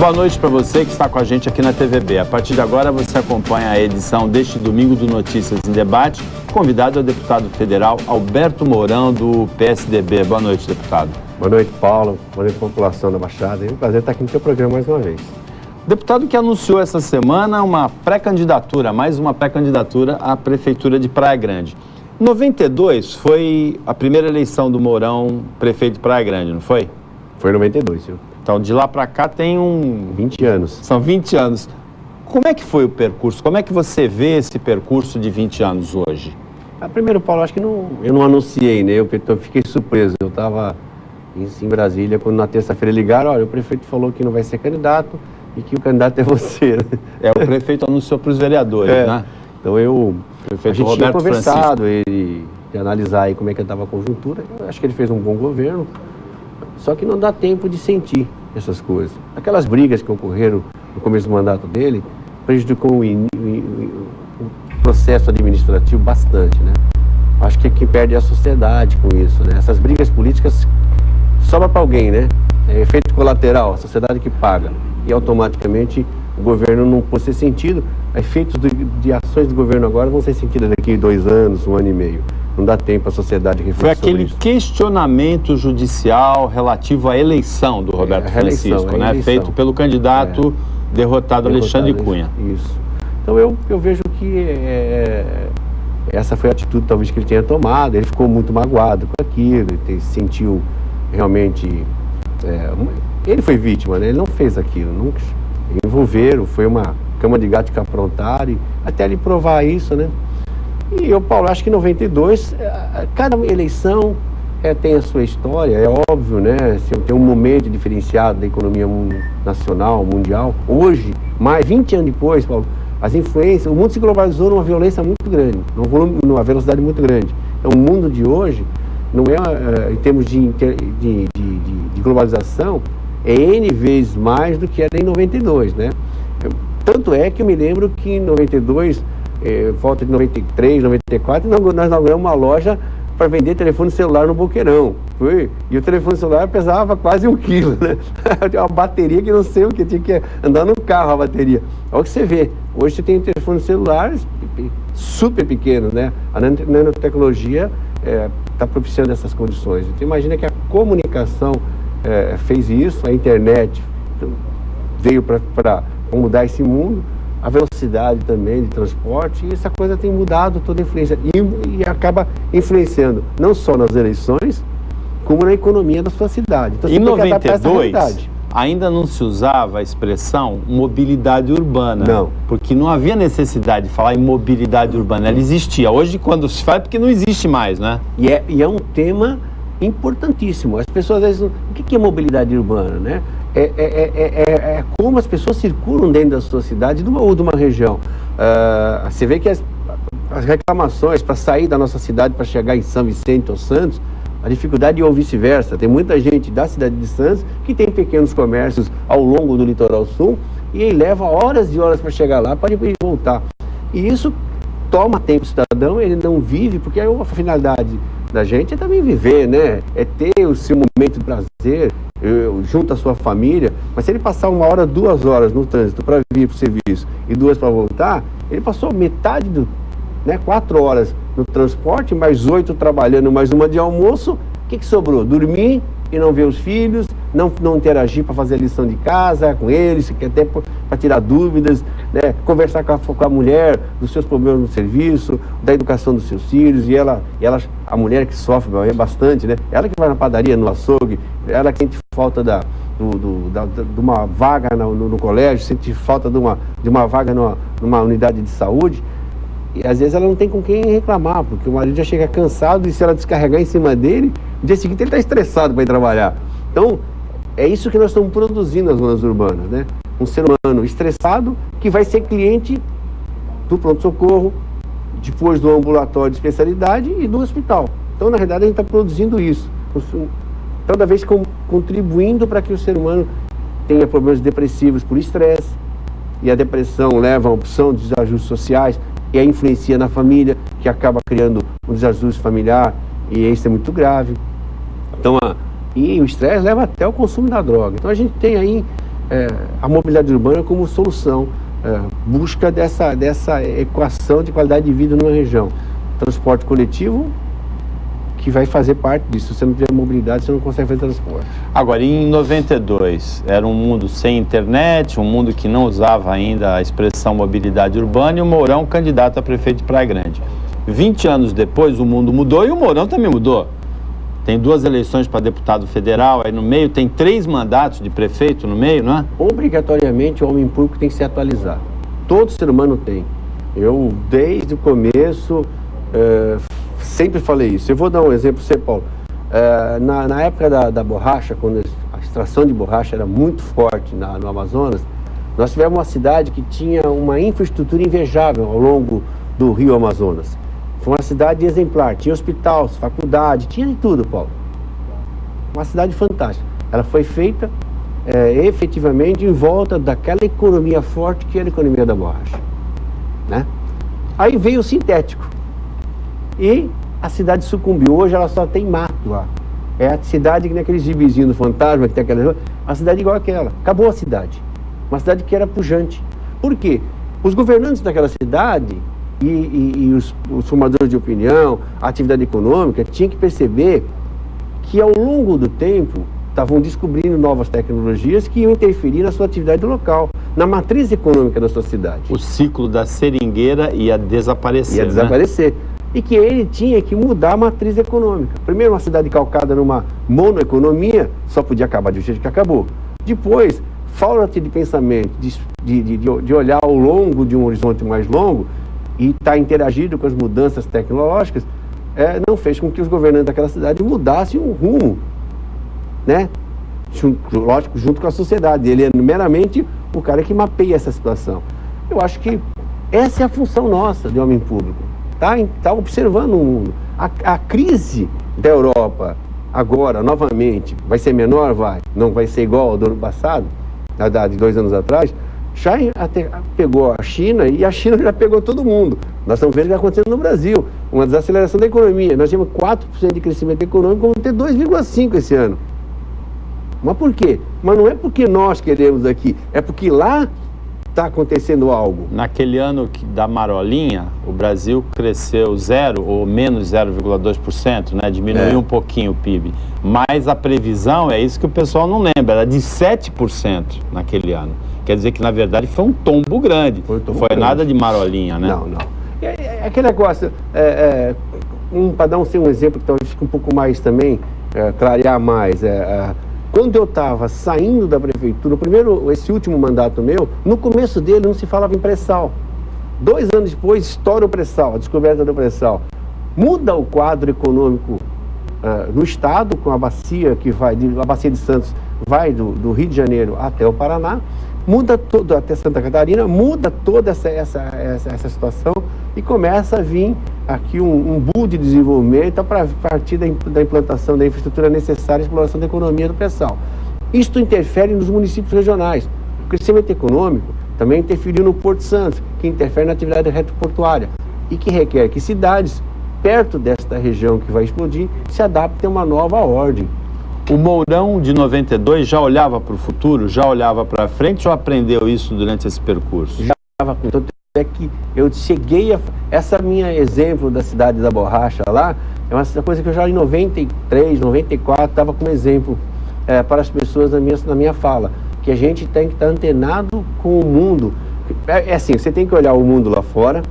Boa noite para você que está com a gente aqui na TVB. A partir de agora você acompanha a edição deste domingo do Notícias em Debate. Convidado é o deputado federal Alberto Mourão, do PSDB. Boa noite, deputado. Boa noite, Paulo. Boa noite, população da Baixada. É um prazer estar aqui no seu programa mais uma vez. Deputado que anunciou essa semana uma pré-candidatura, mais uma pré-candidatura à Prefeitura de Praia Grande. Em 92 foi a primeira eleição do Mourão prefeito de Praia Grande, não foi? Foi em 92, senhor. Então, de lá para cá tem 20 anos. São 20 anos. Como é que foi o percurso? Como é que você vê esse percurso de 20 anos hoje? Primeiro, Paulo, acho que eu não anunciei, né? Eu fiquei surpreso. Eu estava em Brasília, quando na terça-feira ligaram, olha, o prefeito falou que não vai ser candidato e que o candidato é você. O prefeito anunciou para os vereadores, né? Então a gente tinha conversado, ele de analisar aí como é que estava a conjuntura. Eu acho que ele fez um bom governo, só que não dá tempo de sentir essas coisas. Aquelas brigas que ocorreram no começo do mandato dele prejudicou o processo administrativo bastante, né? Acho que quem perde é a sociedade com isso, né? Essas brigas políticas sobra para alguém, né? É efeito colateral, a sociedade que paga. E automaticamente o governo não pode ser sentido. Efeitos de ações do governo agora vão ser sentidos daqui a 2 anos, 1 ano e meio. Não dá tempo a sociedade refletir. Foi aquele questionamento judicial relativo à eleição do Roberto Francisco, né? Feito pelo candidato derrotado Alexandre Cunha. Isso. Então eu vejo que essa foi a atitude talvez que ele tenha tomado. Ele ficou muito magoado com aquilo, ele sentiu realmente... ele foi vítima, né? Ele não fez aquilo, nunca envolveram, foi uma cama de gato que aprontaram, até ele provar isso, né? E eu, Paulo, acho que em 92, cada eleição tem a sua história, é óbvio, né? Tem um momento diferenciado da economia nacional, mundial. Hoje, mais 20 anos depois, Paulo, as influências, o mundo se globalizou numa violência muito grande, numa velocidade muito grande. Então, o mundo de hoje, não é, em termos de globalização, é N vezes mais do que era em 92, né? Tanto é que eu me lembro que em 92, volta de 93, 94, nós inauguramos uma loja para vender telefone celular no Boqueirão. E o telefone celular pesava quase 1 quilo, né? Uma bateria que não sei o que, tinha que andar no carro a bateria. Olha o que você vê. Hoje você tem telefones celulares super pequenos, né? A nanotecnologia está propiciando essas condições. Então imagina que a comunicação fez isso, a internet veio para mudar esse mundo, a velocidade também de transporte, e essa coisa tem mudado toda a influência e acaba influenciando não só nas eleições, como na economia da sua cidade. Então, em 92, ainda não se usava a expressão mobilidade urbana. Não. Porque não havia necessidade de falar em mobilidade urbana, ela existia. Hoje, quando se fala, é porque não existe mais, né? E é um tema importantíssimo. As pessoas, às vezes, o que é mobilidade urbana, né? É como as pessoas circulam dentro da sua cidade ou de uma região. Você vê que as reclamações para sair da nossa cidade para chegar em São Vicente ou Santos, a dificuldade é ou vice-versa. Tem muita gente da cidade de Santos que tem pequenos comércios ao longo do litoral sul e ele leva horas e horas para chegar lá, para depois voltar. E isso toma tempo do cidadão, ele não vive, porque a finalidade da gente é também viver, né? É ter o seu momento de prazer junto à sua família. Mas se ele passar 1 hora, 2 horas no trânsito para vir para o serviço e 2 para voltar, ele passou metade 4 horas no transporte, mais 8 trabalhando, mais 1 de almoço. O que sobrou? Dormir e não ver os filhos, não interagir para fazer a lição de casa com eles, até para tirar dúvidas, né? Conversar com a mulher dos seus problemas no serviço, da educação dos seus filhos, e a mulher que sofre bastante, né? Ela que vai na padaria, no açougue, ela que sente falta de uma vaga no colégio, sente falta de uma vaga numa unidade de saúde, e às vezes ela não tem com quem reclamar, porque o marido já chega cansado e se ela descarregar em cima dele, no dia seguinte ele está estressado para ir trabalhar. Então, é isso que nós estamos produzindo nas zonas urbanas, né? Um ser humano estressado que vai ser cliente do pronto-socorro, depois do ambulatório de especialidade e do hospital. Então, na realidade, a gente está produzindo isso. Toda vez contribuindo para que o ser humano tenha problemas depressivos por estresse, e a depressão leva a opção de desajustes sociais, e a influencia na família, que acaba criando um desajuste familiar, e isso é muito grave. Então, e o estresse leva até o consumo da droga. Então a gente tem aí a mobilidade urbana como solução, busca dessa equação de qualidade de vida numa região. Transporte coletivo, que vai fazer parte disso. Se você não tiver mobilidade, você não consegue fazer transporte. Agora, em 92, era um mundo sem internet, um mundo que não usava ainda a expressão mobilidade urbana, e o Mourão candidato a prefeito de Praia Grande. 20 anos depois, o mundo mudou e o Mourão também mudou. Tem 2 eleições para deputado federal, aí no meio tem 3 mandatos de prefeito no meio, não é? Obrigatoriamente, o homem público tem que se atualizar. Todo ser humano tem. Eu, desde o começo, sempre falei isso. Eu vou dar um exemplo para você, Paulo. Na época da borracha, quando a extração de borracha era muito forte no Amazonas, nós tivemos uma cidade que tinha uma infraestrutura invejável ao longo do rio Amazonas. Foi uma cidade exemplar, tinha hospital, faculdade, tinha de tudo, Paulo. Uma cidade fantástica. Ela foi feita efetivamente em volta daquela economia forte que era a economia da borracha, né? Aí veio o sintético. E a cidade sucumbiu. Hoje ela só tem mato lá. É a cidade que naquele gibizinho do fantasma, que tem aquela... A cidade igual aquela. Acabou a cidade. Uma cidade que era pujante. Por quê? Os governantes daquela cidade e os formadores de opinião, a atividade econômica, tinham que perceber que ao longo do tempo estavam descobrindo novas tecnologias que iam interferir na sua atividade local, na matriz econômica da sua cidade. O ciclo da seringueira ia desaparecer. Ia desaparecer. E que ele tinha que mudar a matriz econômica. Primeiro, uma cidade calcada numa monoeconomia, só podia acabar do jeito que acabou. Depois, falta de pensamento, de olhar ao longo de um horizonte mais longo e estar interagindo com as mudanças tecnológicas, não fez com que os governantes daquela cidade mudassem o rumo, né? Lógico, junto com a sociedade. Ele é meramente o cara que mapeia essa situação. Eu acho que essa é a função nossa de homem público. Está observando o mundo. A crise da Europa agora, novamente, vai ser menor? Vai. Não vai ser igual ao do ano passado, de 2 anos atrás. Já pegou a China e a China já pegou todo mundo. Nós estamos vendo o que está acontecendo no Brasil. Uma desaceleração da economia. Nós tivemos 4% de crescimento econômico, vamos ter 2,5% esse ano. Mas por quê? Mas não é porque nós queremos aqui, é porque lá está acontecendo algo. Naquele ano da marolinha, o Brasil cresceu 0 ou menos 0,2%, né? Diminuiu um pouquinho o PIB. Mas a previsão, é isso que o pessoal não lembra, era de 7% naquele ano. Quer dizer que, na verdade, foi um tombo grande. Foi nada de marolinha, né? Não. Aquele negócio, para dar um exemplo que talvez fique um pouco mais também, clarear mais, quando eu estava saindo da prefeitura, esse último mandato meu, no começo dele não se falava em pré-sal. 2 anos depois, estoura o pré-sal, a descoberta do pré-sal. Muda o quadro econômico no estado, com a bacia a bacia de Santos vai do Rio de Janeiro até o Paraná, muda todo, até Santa Catarina, muda toda essa situação e começa a vir aqui um boom de desenvolvimento para partir da implantação da infraestrutura necessária à exploração da economia do pré-sal. Isto interfere nos municípios regionais. O crescimento econômico também interferiu no Porto Santos, que interfere na atividade retroportuária e que requer que cidades perto desta região que vai explodir se adaptem a uma nova ordem. O Mourão de 92 já olhava para o futuro, já olhava para frente ou aprendeu isso durante esse percurso? Já olhava, tanto é que eu cheguei essa minha exemplo da cidade da borracha lá, é uma coisa que eu já em 93, 94 estava como exemplo para as pessoas na minha fala, que a gente tem que estar antenado com o mundo. É assim, você tem que olhar o mundo lá fora,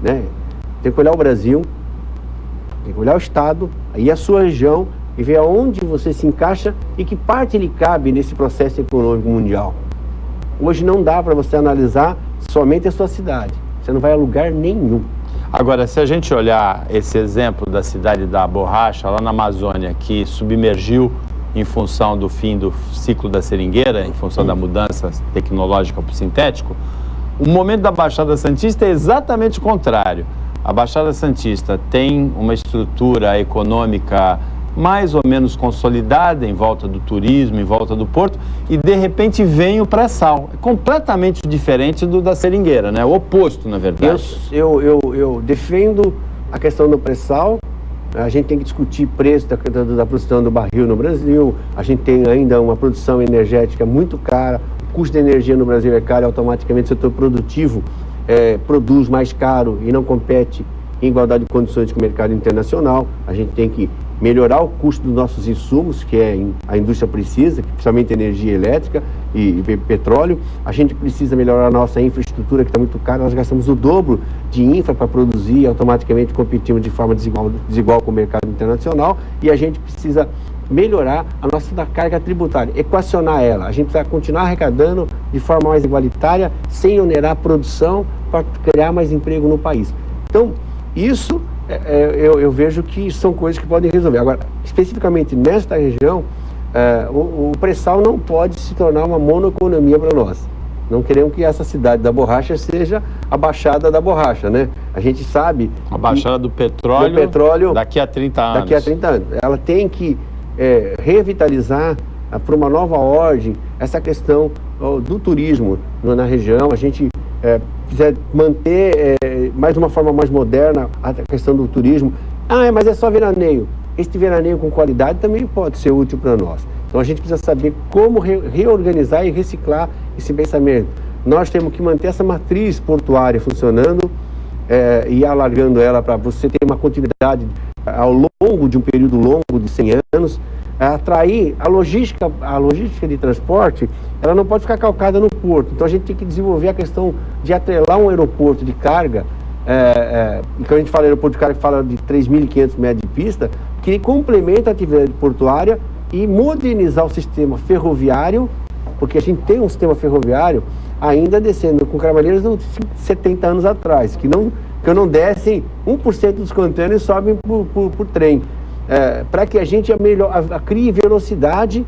né? Tem que olhar o Brasil, tem que olhar o estado, aí a sua região, e ver aonde você se encaixa e que parte ele cabe nesse processo econômico mundial. Hoje não dá para você analisar somente a sua cidade. Você não vai a lugar nenhum. Agora, se a gente olhar esse exemplo da cidade da borracha, lá na Amazônia, que submergiu em função do fim do ciclo da seringueira, em função da mudança tecnológica para o sintético, o momento da Baixada Santista é exatamente o contrário. A Baixada Santista tem uma estrutura econômica mais ou menos consolidada em volta do turismo, em volta do porto, e de repente vem o pré-sal. É completamente diferente do da seringueira, né? O oposto, na verdade. Eu defendo a questão do pré-sal A gente tem que discutir preço da produção do barril no Brasil. A gente tem ainda uma produção energética muito cara. O custo da energia no Brasil é caro e automaticamente o setor produtivo produz mais caro e não compete em igualdade de condições com o mercado internacional. A gente tem que melhorar o custo dos nossos insumos, que a indústria precisa, principalmente energia elétrica e petróleo. A gente precisa melhorar a nossa infraestrutura, que está muito cara. Nós gastamos o dobro de infra para produzir e automaticamente competimos de forma desigual com o mercado internacional. E a gente precisa melhorar a nossa carga tributária, equacionar ela. A gente precisa continuar arrecadando de forma mais igualitária, sem onerar a produção, para criar mais emprego no país. Então, isso eu vejo que são coisas que podem resolver. Agora, especificamente nesta região, o pré-sal não pode se tornar uma monoeconomia para nós. Não queremos que essa cidade da borracha seja a baixada da borracha, né? A gente sabe... A baixada do petróleo daqui a 30 anos. Daqui a 30 anos. Ela tem que revitalizar para uma nova ordem essa questão do turismo na região. A gente quiser manter mais de uma forma mais moderna a questão do turismo. Mas é só veraneio. Este veraneio com qualidade também pode ser útil para nós. Então a gente precisa saber como reorganizar e reciclar esse pensamento. Nós temos que manter essa matriz portuária funcionando e alargando ela para você ter uma continuidade ao longo de um período longo de 100 anos. Atrair a logística de transporte, ela não pode ficar calcada no porto. Então a gente tem que desenvolver a questão de atrelar um aeroporto de carga, quando a gente fala aeroporto de carga, fala de 3.500 metros de pista, que complementa a atividade portuária e modernizar o sistema ferroviário, porque a gente tem um sistema ferroviário ainda descendo com cravalheiros de 70 anos atrás, que não descem 1% dos contêineres sobem por trem. Para que a gente crie velocidade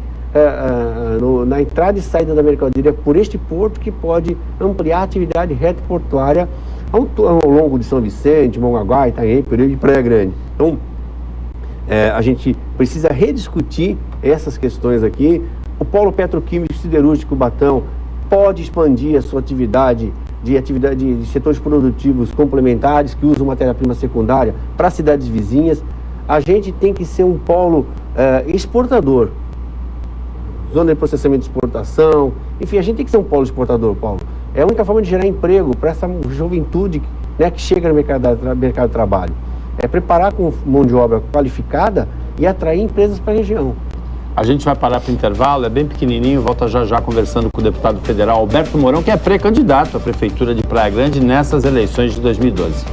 na entrada e saída da mercadoria por este porto, que pode ampliar a atividade retroportuária ao longo de São Vicente, Mongaguá, Itaém, Peruíbe e Praia Grande. Então, a gente precisa rediscutir essas questões aqui. O polo petroquímico siderúrgico Cubatão pode expandir a sua atividade de setores produtivos complementares que usam matéria-prima secundária para cidades vizinhas. A gente tem que ser um polo exportador, zona de processamento de exportação, enfim, a gente tem que ser um polo exportador, Paulo. É a única forma de gerar emprego para essa juventude, né, que chega no mercado de trabalho. É preparar com mão de obra qualificada e atrair empresas para a região. A gente vai parar para o intervalo, é bem pequenininho, volta já conversando com o deputado federal Alberto Mourão, que é pré-candidato à Prefeitura de Praia Grande nessas eleições de 2012.